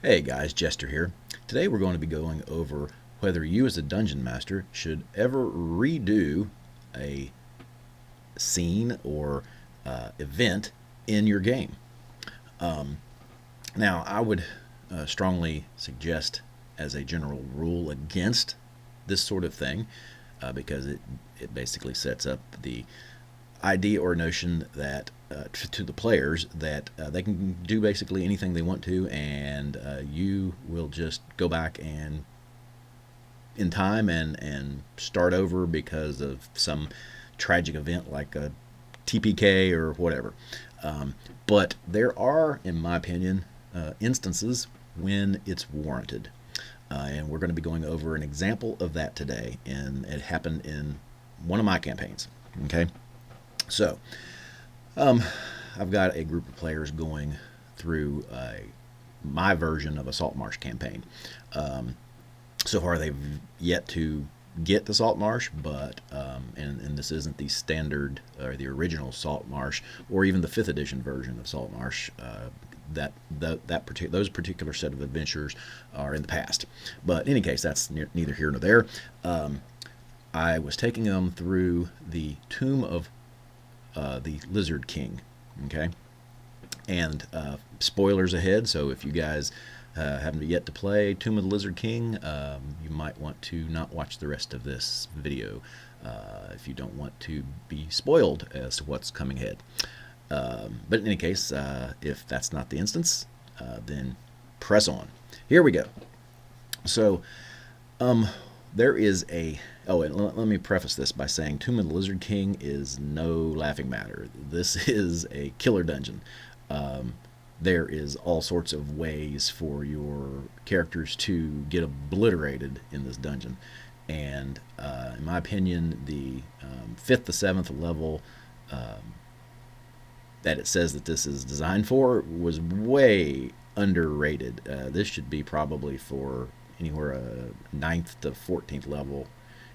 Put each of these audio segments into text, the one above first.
Hey guys, Jester here. Today we're going to be going over whether you as a dungeon master should ever redo a scene or event in your game. Um, Now, I would strongly suggest as a general rule against this sort of thing because it basically sets up the idea or notion that to the players that they can do basically anything they want to, and you will just go back and in time and start over because of some tragic event like a TPK or whatever. But there are, in my opinion, instances when it's warranted. And we're going to be going over an example of that today, and it happened in one of my campaigns. Okay, so I've got a group of players going through my version of a Salt Marsh campaign. So far, they've yet to get the Salt Marsh, but and this isn't the standard or the original Salt Marsh, or even the 5th edition version of Salt Marsh. Those particular set of adventures are in the past. But in any case, that's neither here nor there. I was taking them through the Tomb of the Lizard King. Okay, and spoilers ahead. So if you guys haven't yet to play Tomb of the Lizard King, you might want to not watch the rest of this video if you don't want to be spoiled as to what's coming ahead. But in any case, if that's not the instance, then press on. Here we go. So there is a... Oh, and let me preface this by saying Tomb of the Lizard King is no laughing matter. This is a killer dungeon. There is all sorts of ways for your characters to get obliterated in this dungeon. And in my opinion, the 5th to 7th level that it says that this is designed for was way underrated. This should be probably for anywhere 9th to 14th level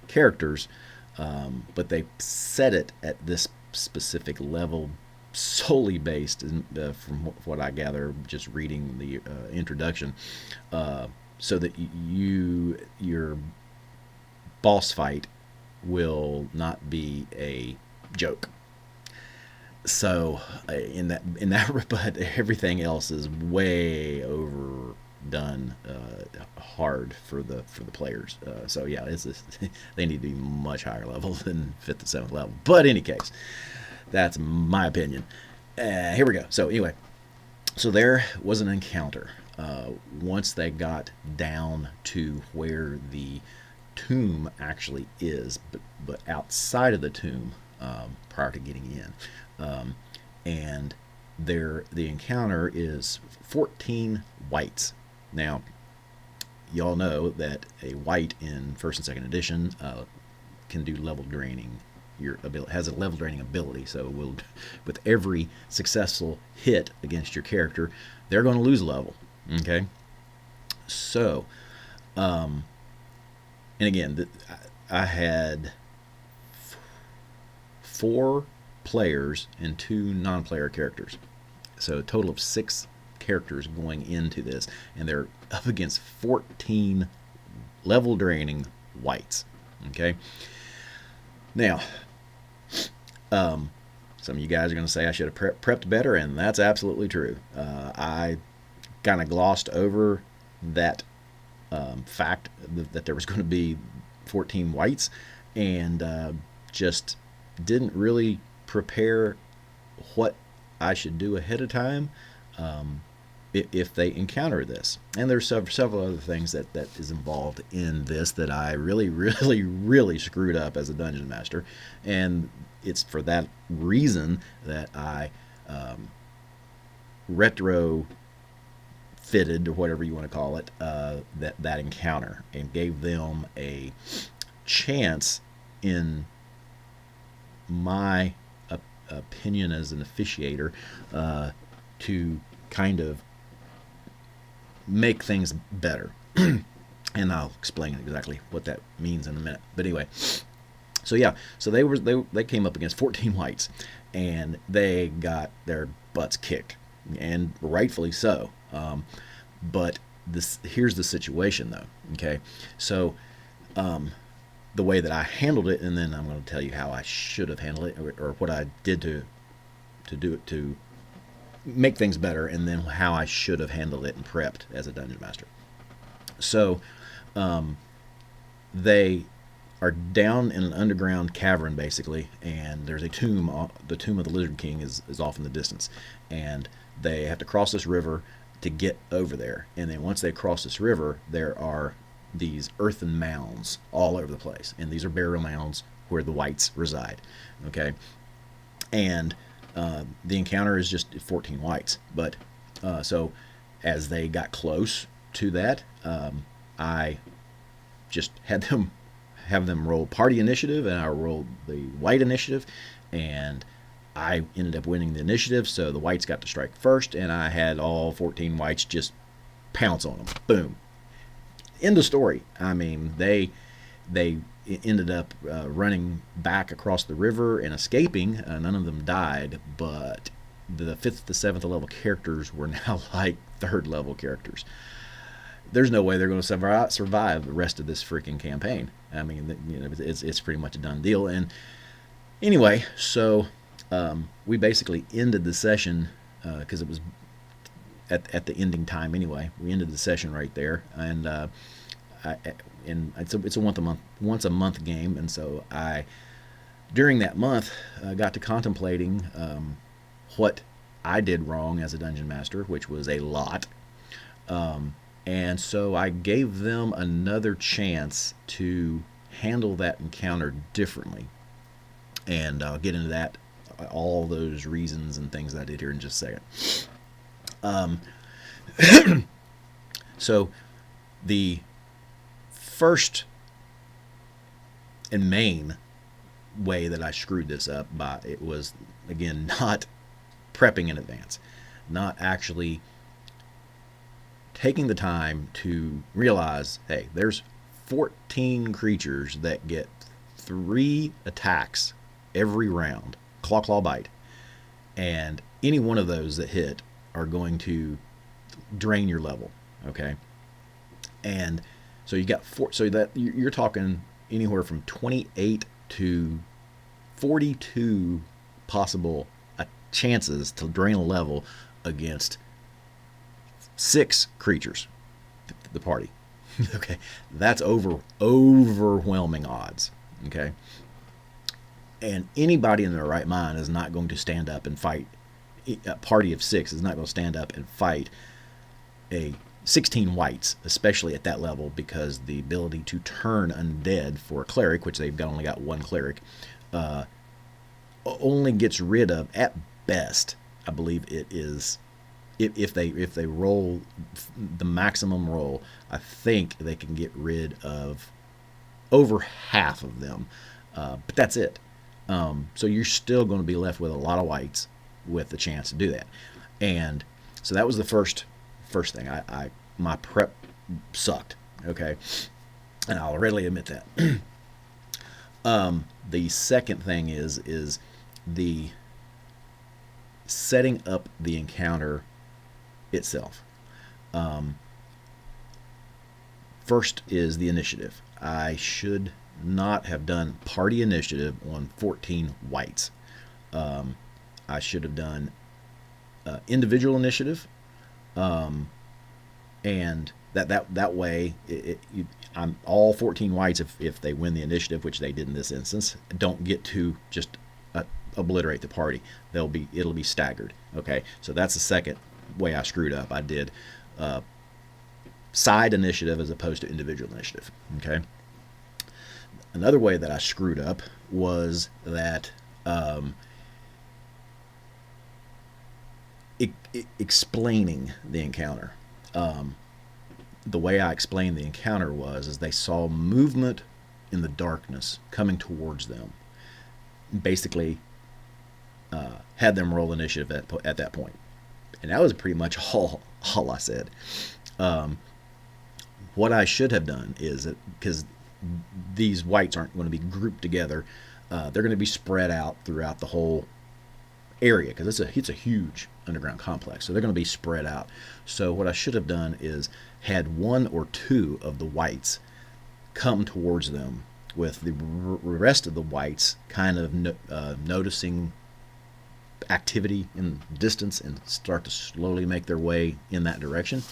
characters, but they set it at this specific level solely based from what I gather just reading the introduction, so that your boss fight will not be a joke. So in that but everything else is way overdone hard for the players. So yeah, they need to be much higher level than 5th to 7th level. But in any case, that's my opinion. Here we go. So anyway, so there was an encounter. Once they got down to where the tomb actually is, but outside of the tomb, prior to getting in, and the encounter is 14 whites. Now, y'all know that a white in 1st and 2nd edition can do level draining. Has a level draining ability, so with every successful hit against your character, they're going to lose a level. Okay, so and again, I had 4 players and 2 non-player characters, so a total of 6 characters going into this, and they're up against 14 level draining whites. Okay, now some of you guys are going to say I should have prepped better, and that's absolutely true. I kind of glossed over that fact that there was going to be 14 whites, and just didn't really prepare what I should do ahead of time if they encounter this. And there's several other things that is involved in this that I really screwed up as a dungeon master, and it's for that reason that I retro fitted, or whatever you want to call it, that encounter, and gave them a chance, in my opinion as an officiator, to kind of make things better. And I'll explain exactly what that means in a minute. But anyway, so yeah, so they came up against 14 whites, and they got their butts kicked, and rightfully so. But here's the situation though. Okay, so the way that I handled it, and then I'm going to tell you how I should have handled it, or what I did to do it to make things better, and then how I should have handled it and prepped as a dungeon master. So they are down in an underground cavern basically, and there's a tomb. The tomb of the Lizard King is off in the distance, and they have to cross this river to get over there. And then once they cross this river, there are these earthen mounds all over the place, and these are burial mounds where the whites reside. Okay, and the encounter is just 14 whites, but so as they got close to that, I just had them have them roll party initiative, and I rolled the white initiative, and I ended up winning the initiative. So the whites got to strike first, and I had all 14 whites just pounce on them. Boom. End of story. I mean, they ended up running back across the river and escaping. None of them died, but the 5th to 7th level characters were now like 3rd level characters. There's no way they're going to survive the rest of this freaking campaign. I mean, it's pretty much a done deal. And anyway, so we basically ended the session because it was at the ending time anyway. We ended the session right there, and it's a once a month game, and so I during that month got to contemplating what I did wrong as a dungeon master, which was a lot. And so I gave them another chance to handle that encounter differently. And I'll get into that, all those reasons and things that I did here in just a second. So the first and main way that I screwed this up it was, again, not prepping in advance, not actually taking the time to realize, hey, there's 14 creatures that get 3 attacks every round, claw, bite, and any one of those that hit are going to drain your level. Okay, and so you got so that you're talking anywhere from 28 to 42 possible chances to drain a level against 6 creatures, the party. Okay, that's overwhelming odds. Okay, and anybody in their right mind is not going to stand up and fight. A party of 6 is not going to stand up and fight a 16 whites, especially at that level, because the ability to turn undead for a cleric, which they've only got 1 cleric, only gets rid of, at best, I believe it is, if they roll the maximum roll, I think they can get rid of over half of them, but that's it. So you're still going to be left with a lot of whites with the chance to do that. And so that was the first thing. My prep sucked. Okay, and I'll readily admit that. The second thing is the setting up the encounter itself. First is the initiative. I should not have done party initiative on 14 whites. I should have done individual initiative, and that way I'm all 14 whites, if they win the initiative, which they did in this instance, don't get to just obliterate the party. It'll be staggered. Okay, so that's the second way I screwed up. I did side initiative as opposed to individual initiative. Okay, another way that I screwed up was that explaining the encounter. The way I explained the encounter was they saw movement in the darkness coming towards them. Basically, had them roll initiative at that point, and that was pretty much all I said. What I should have done is, because these whites aren't going to be grouped together, they're going to be spread out throughout the whole area, because it's a huge underground complex. So they're going to be spread out. So what I should have done is had one or two of the whites come towards them, with the rest of the whites kind of noticing activity in distance and start to slowly make their way in that direction,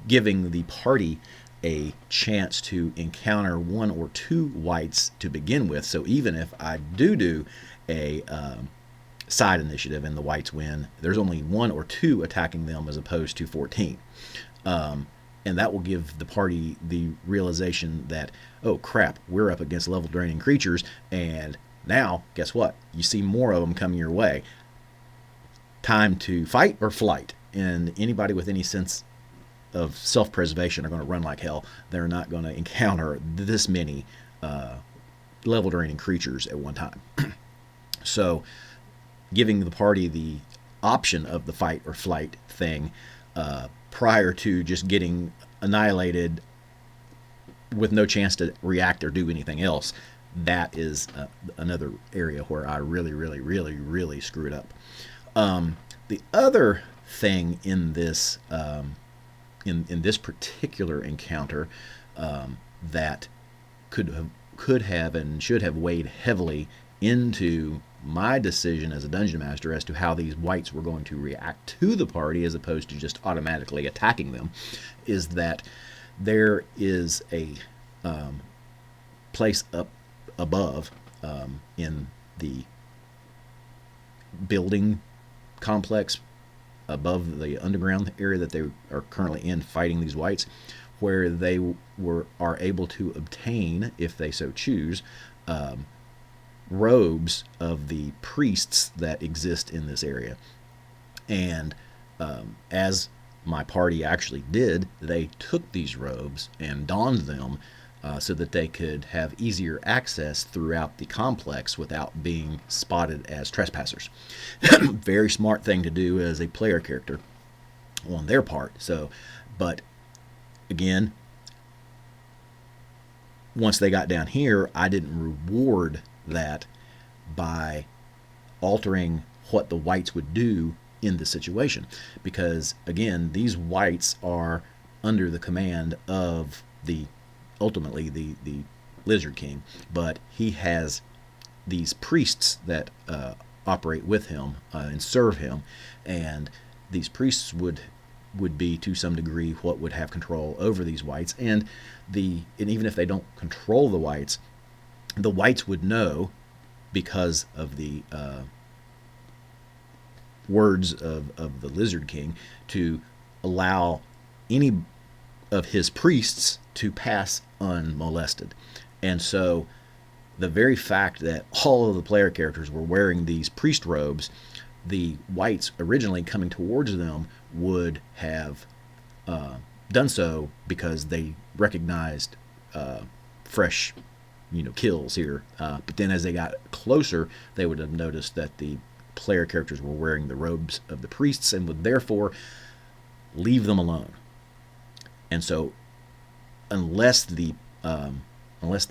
giving the party a chance to encounter one or two whites to begin with. So even if I do a side initiative and the whites win, there's only one or two attacking them as opposed to 14. And that will give the party the realization that, oh crap, we're up against level draining creatures, and now, guess what? You see more of them coming your way. Time to fight or flight. And anybody with any sense of self-preservation are going to run like hell. They're not going to encounter this many level draining creatures at one time. So giving the party the option of the fight or flight thing prior to just getting annihilated with no chance to react or do anything else, that is another area where I really screwed up. The other thing in this in this particular encounter that could have and should have weighed heavily into my decision as a dungeon master as to how these whites were going to react to the party as opposed to just automatically attacking them, is that there is a place up above in the building complex above the underground area that they are currently in fighting these whites, where they are able to obtain, if they so choose, robes of the priests that exist in this area. And as my party actually did, they took these robes and donned them so that they could have easier access throughout the complex without being spotted as trespassers. Very smart thing to do as a player character on their part. So, but again, once they got down here, I didn't reward that by altering what the whites would do in the situation, because again, these whites are under the command of ultimately the Lizard King, but he has these priests that operate with him and serve him, and these priests would be to some degree what would have control over these whites, and even if they don't control the whites would know, because of the words of the Lizard King, to allow any of his priests to pass unmolested. And so the very fact that all of the player characters were wearing these priest robes, the whites originally coming towards them would have done so because they recognized fresh kills here. But then as they got closer, they would have noticed that the player characters were wearing the robes of the priests and would therefore leave them alone. And so unless the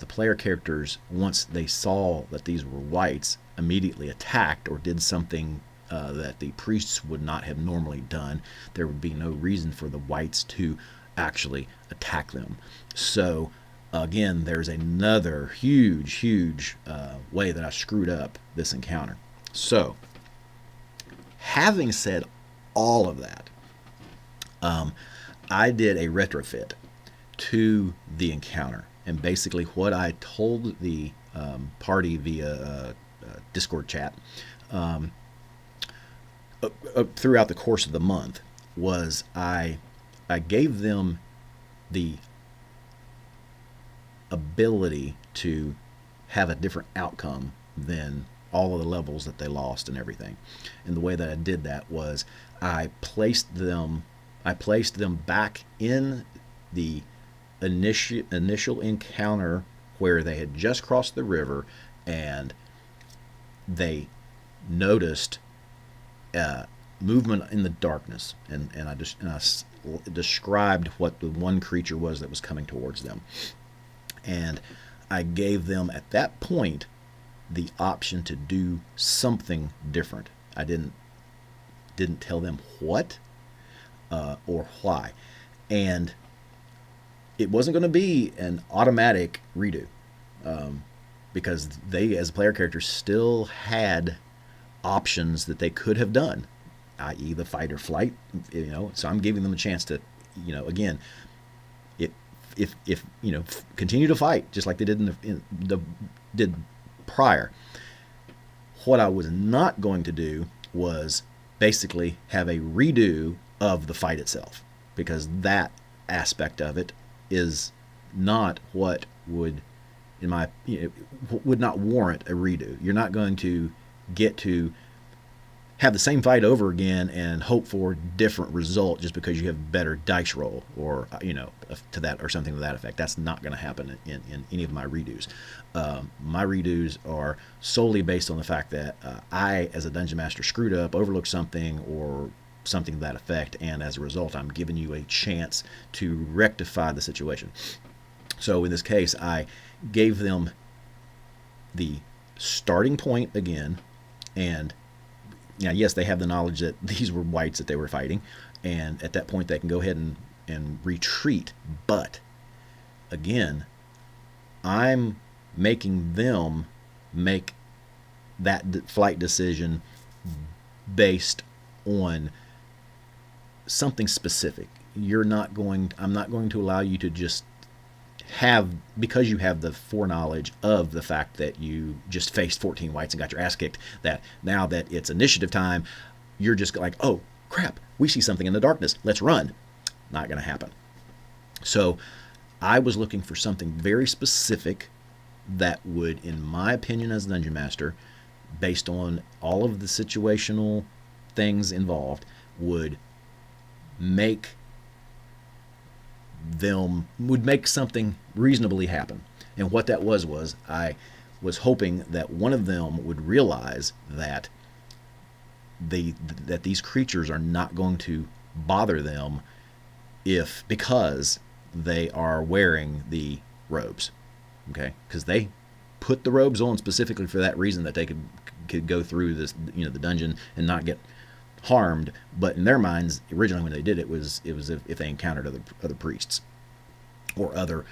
player characters, once they saw that these were whites, immediately attacked or did something that the priests would not have normally done, there would be no reason for the whites to actually attack them. So again, there's another huge way that I screwed up this encounter. So having said all of that, I did a retrofit to the encounter, and basically what I told the party via Discord chat throughout the course of the month was I gave them the ability to have a different outcome than all of the levels that they lost and everything. And the way that I did that was I placed them back in the initial encounter where they had just crossed the river, and they noticed movement in the darkness, and I described what the one creature was that was coming towards them. And I gave them at that point the option to do something different. I didn't didn't tell them what or why. And it wasn't going to be an automatic redo, because they, as a player character, still had options that they could have done, i.e., the fight or flight. So I'm giving them a chance to, again, if continue to fight just like they did did prior. What I was not going to do was basically have a redo of the fight itself, because that aspect of it is not what would, would not warrant a redo. You're not going to get to have the same fight over again and hope for different result just because you have better dice roll, or to that, or something to that effect. That's not going to happen in any of my redos. My redos are solely based on the fact that I, as a dungeon master, screwed up, overlooked something, or something to that effect, and as a result, I'm giving you a chance to rectify the situation. So in this case, I gave them the starting point again, and now, yes, they have the knowledge that these were whites that they were fighting, and at that point they can go ahead and retreat. But again, I'm making them make that flight decision based on something specific. I'm not going to allow you to just have, because you have the foreknowledge of the fact that you just faced 14 whites and got your ass kicked, that now that it's initiative time, you're just like, oh crap, we see something in the darkness, let's run. Not going to happen. So I was looking for something very specific that would, in my opinion as a dungeon master, based on all of the situational things involved, would make something reasonably happen. And what that was I was hoping that one of them would realize that that these creatures are not going to bother them because they are wearing the robes. Okay? Because they put the robes on specifically for that reason, that they could go through this, the dungeon and not get harmed. But in their minds, originally when they did it was if they encountered other priests or other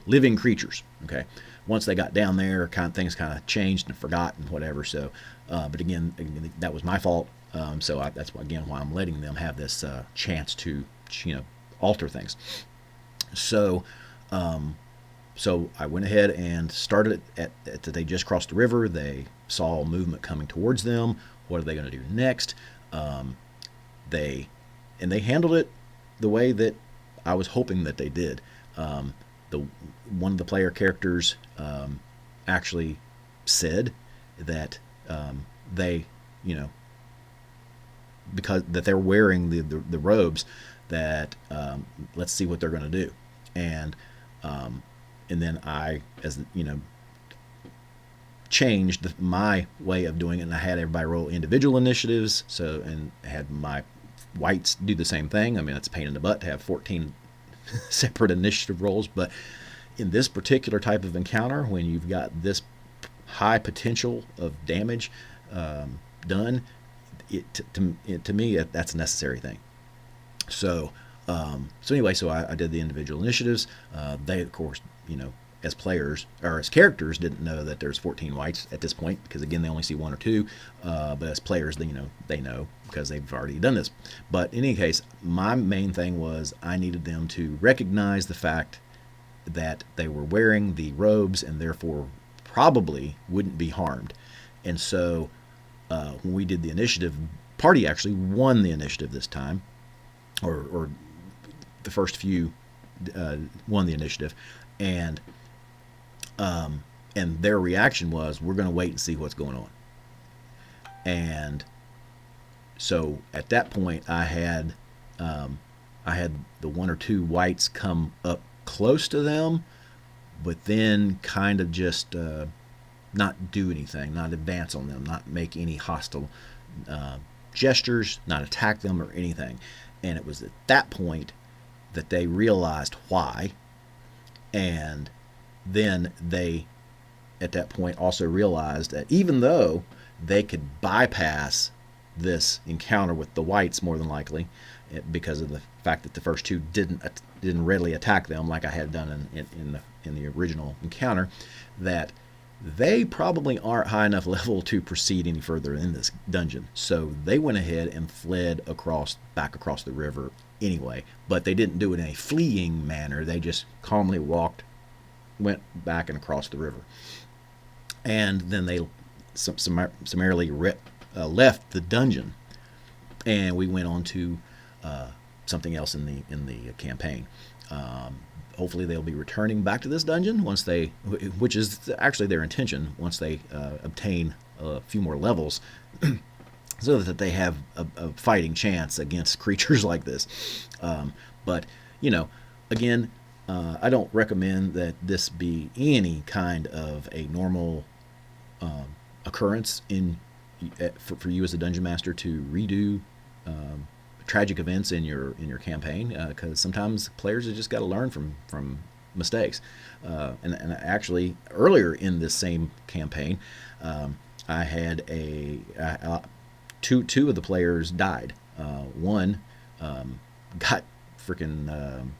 living creatures. Okay, once they got down there, things kind of changed and forgot and whatever. So but again, that was my fault. So that's again why I'm letting them have this chance to alter things. So so I went ahead and started they just crossed the river. They saw movement coming towards them. What are they going to do next? They handled it the way that I was hoping that they did. One of the player characters actually said that they, because that they're wearing the robes, that let's see what they're going to do, and then I, as changed my way of doing it, and I had everybody roll individual initiatives. So, and had my whites do the same thing. I mean, it's a pain in the butt to have 14 separate initiative rolls, but in this particular type of encounter, when you've got this high potential of damage done, to me, that's a necessary thing. So anyway, so I did the individual initiatives. They, of course, as players or as characters, didn't know that there's 14 whites at this point, because again, they only see one or two. But as players, they know because they've already done this. But in any case, my main thing was I needed them to recognize the fact that they were wearing the robes and therefore probably wouldn't be harmed. And so when we did the initiative, party actually won the initiative this time, or the first few won the initiative, and their reaction was, we're going to wait and see what's going on. And so at that point, I had the one or two whites come up close to them, but then kind of just not do anything, not advance on them, not make any hostile gestures, not attack them or anything. And it was at that point that they realized why. And then they, at that point, also realized that even though they could bypass this encounter with the whites more than likely, because of the fact that the first two didn't readily attack them like I had done in the original encounter, that they probably aren't high enough level to proceed any further in this dungeon. So they went ahead and fled back across the river anyway, but they didn't do it in a fleeing manner. They just calmly went back and across the river. And then they summarily left the dungeon, and we went on to something else in the campaign. Hopefully they'll be returning back to this dungeon which is actually their intention, once they obtain a few more levels, so that they have a fighting chance against creatures like this. But again, I don't recommend that this be any kind of a normal occurrence for you as a dungeon master to redo tragic events in your campaign, because sometimes players have just got to learn from mistakes. And actually, earlier in this same campaign, I had two of the players died. One got freaking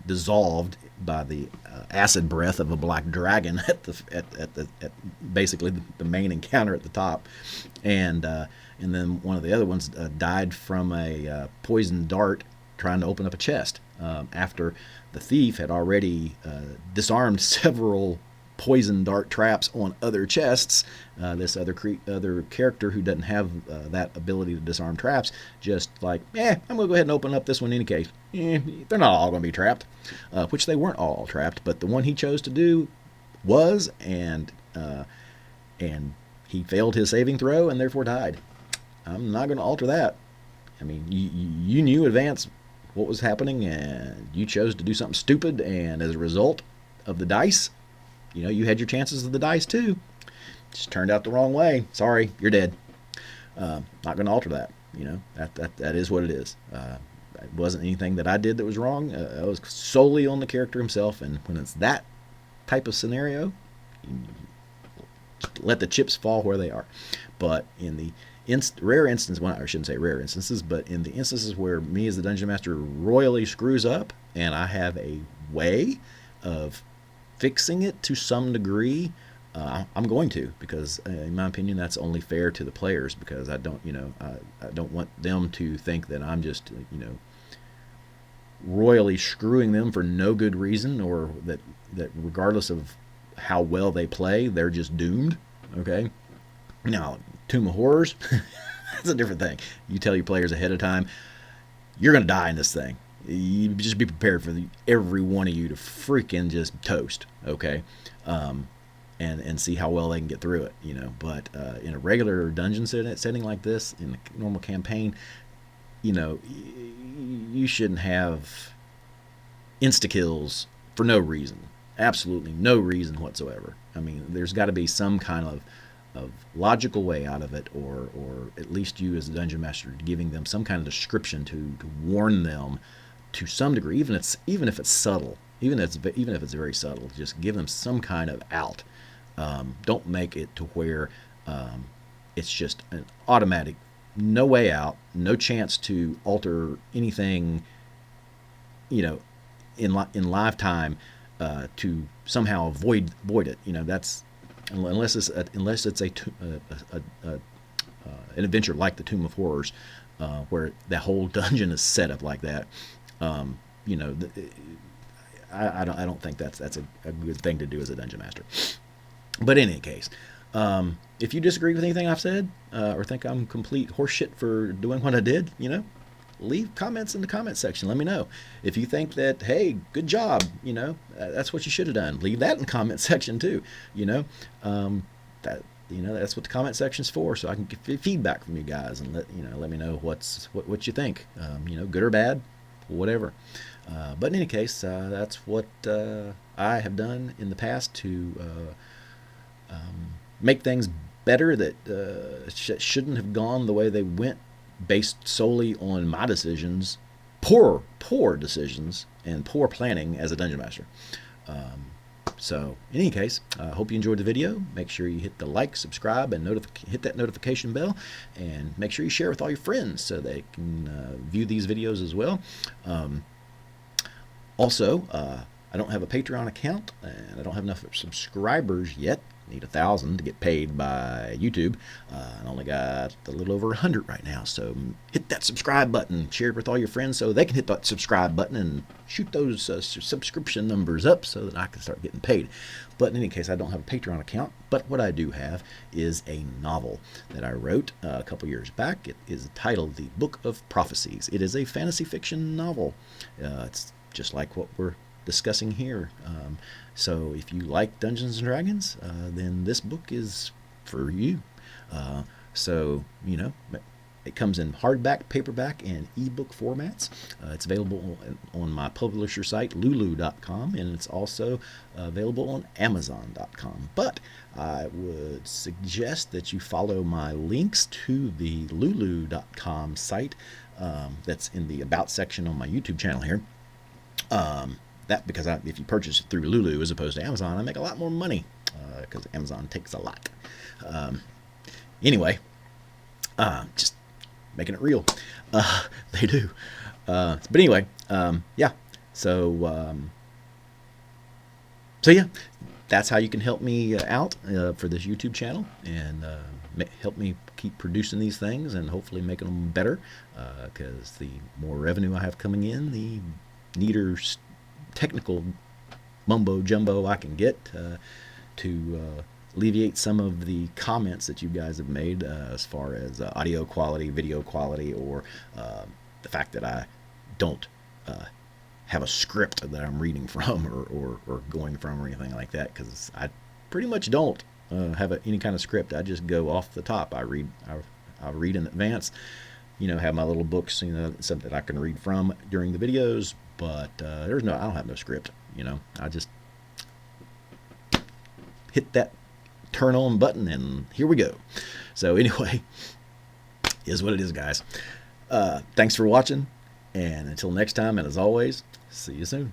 dissolved by the acid breath of a black dragon at basically the main encounter at the top, and then one of the other ones died from a poison dart trying to open up a chest, after the thief had already disarmed several poison dart traps on other chests. This other character who doesn't have that ability to disarm traps, just like, I'm gonna go ahead and open up this one in any case. They're not all gonna be trapped, which they weren't all trapped, but the one he chose to do was, and he failed his saving throw and therefore died. I'm not gonna alter that. I mean, you knew in advance what was happening, and you chose to do something stupid, and as a result of the dice, you had your chances of the dice too. Just turned out the wrong way. Sorry, you're dead. Not going to alter that. That is what it is. It wasn't anything that I did that was wrong. It was solely on the character himself. And when it's that type of scenario, let the chips fall where they are. But in the rare instance, well, I shouldn't say rare instances, but in the instances where me as the dungeon master royally screws up, and I have a way of fixing it to some degree, I'm going to, because in my opinion that's only fair to the players, because I don't want them to think that I'm just royally screwing them for no good reason, or that regardless of how well they play, they're just doomed. Okay, now Tomb of Horrors, that's a different thing. You tell your players ahead of time, you're gonna die in this thing. You just be prepared for every one of you to freaking just toast, okay? And see how well they can get through it, But in a regular dungeon setting like this, in a normal campaign, you shouldn't have insta-kills for no reason. Absolutely no reason whatsoever. I mean, there's got to be some kind of logical way out of it, or at least you as a dungeon master giving them some kind of description to warn them to some degree, even if it's subtle, even if it's very subtle, just give them some kind of out. Don't make it to where it's just an automatic, no way out, no chance to alter anything, in live time, to somehow void it. That's unless it's an adventure like the Tomb of Horrors, where the whole dungeon is set up like that. I don't think that's a good thing to do as a dungeon master. But in any case, if you disagree with anything I've said, or think I'm complete horseshit for doing what I did, leave comments in the comment section. Let me know. If you think that, hey, good job, that's what you should have done, leave that in the comment section too. That's what the comment section's for, so I can get feedback from you guys and let me know what you think, good or bad, whatever. But in any case, that's what I have done in the past to make things better that shouldn't have gone the way they went, based solely on my decisions, poor decisions, and poor planning as a dungeon master. So in any case, I hope you enjoyed the video. Make sure you hit the like, subscribe, and hit that notification bell, and make sure you share with all your friends so they can view these videos as well. Also, I don't have a Patreon account, and I don't have enough subscribers yet. Need 1,000 to get paid by YouTube. I only got a little over 100 right now, so hit that subscribe button, share it with all your friends so they can hit that subscribe button and shoot those subscription numbers up so that I can start getting paid. But in any case, I don't have a Patreon account, but what I do have is a novel that I wrote a couple years back. It is titled The Book of Prophecies. It is a fantasy fiction novel. It's just like what we're discussing here. So if you like Dungeons and Dragons, then this book is for you. So, you know, it comes in hardback, paperback, and ebook formats. It's available on my publisher site, lulu.com, and it's also available on amazon.com. But I would suggest that you follow my links to the lulu.com site that's in the About section on my YouTube channel here. Because if you purchase it through Lulu as opposed to Amazon, I make a lot more money because Amazon takes a lot. Anyway, just making it real. They do. But anyway, yeah. So yeah, that's how you can help me out for this YouTube channel and help me keep producing these things and hopefully making them better. Because the more revenue I have coming in, the neater technical mumbo jumbo I can get to alleviate some of the comments that you guys have made as far as audio quality, video quality, or the fact that I don't have a script that I'm reading from or going from or anything like that, because I pretty much don't have any kind of script. I just go off the top. I read in advance, you know, have my little books, you know, something that I can read from during the videos. But I don't have no script, you know. I just hit that turn on button and here we go. So anyway, is what it is, guys. Thanks for watching, and until next time, and as always, see you soon.